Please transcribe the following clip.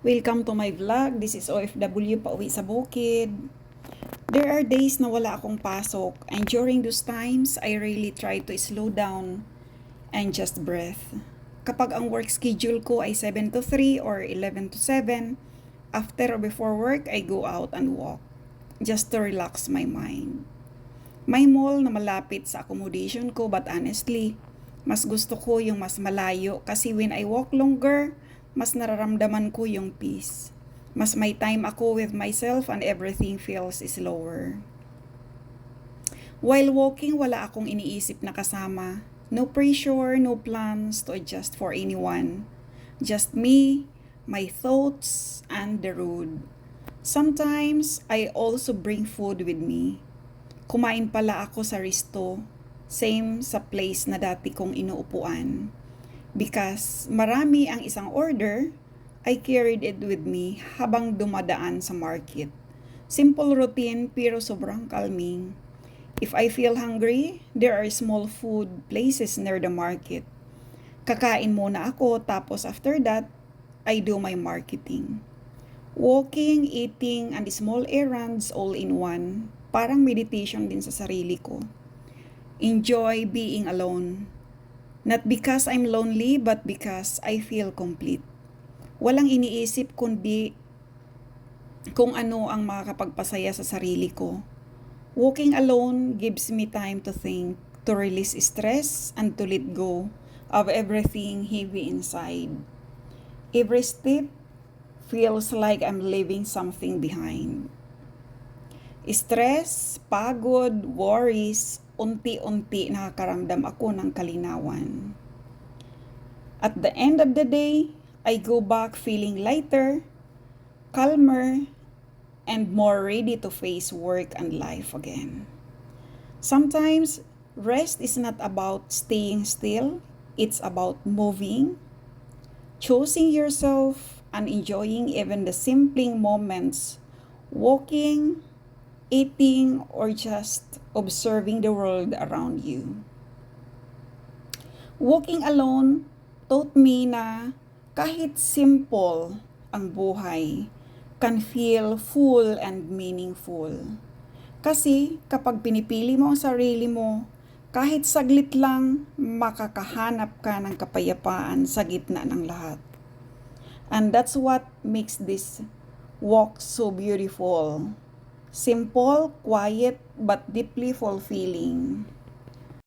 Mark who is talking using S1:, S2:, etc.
S1: Welcome to my vlog. This is OFW pauwi sa bukid. There are days na wala akong pasok, and during those times, I really try to slow down and just breathe. Kapag ang work schedule ko ay 7 to 3 or 11 to 7, after or before work, I go out and walk just to relax my mind. May mall na malapit sa accommodation ko, but honestly, mas gusto ko yung mas malayo kasi when I walk longer, mas nararamdaman ko yung peace. Mas may time ako with myself and everything feels slower. While walking, wala akong iniisip na kasama. No pressure, no plans to adjust for anyone. Just me, my thoughts, and the road. Sometimes, I also bring food with me. Kumain pala ako sa resto, same sa place na dati kong inuupuan. Because marami ang isang order, I carried it with me habang dumadaan sa market. Simple routine pero sobrang calming. If I feel hungry, there are small food places near the market. Kakain muna ako tapos after that, I do my marketing. Walking, eating, and small errands all in one. Parang meditation din sa sarili ko. Enjoy being alone. Not because I'm lonely, but because I feel complete. Walang iniisip kundi kung ano ang makakapagpasaya sa sarili ko. Walking alone gives me time to think, to release stress, and to let go of everything heavy inside. Every step feels like I'm leaving something behind. Stress, pagod, worries, unti-unti nakakaramdam ako ng kalinawan. At the end of the day, I go back feeling lighter, calmer, and more ready to face work and life again. Sometimes, rest is not about staying still, it's about moving, choosing yourself, and enjoying even the simple moments, walking, eating, or just observing the world around you. Walking alone taught me na kahit simple ang buhay, can feel full and meaningful. Kasi kapag pinipili mo ang sarili mo, kahit saglit lang, makakahanap ka ng kapayapaan sa gitna ng lahat. And that's what makes this walk so beautiful. Simple, quiet, but deeply fulfilling.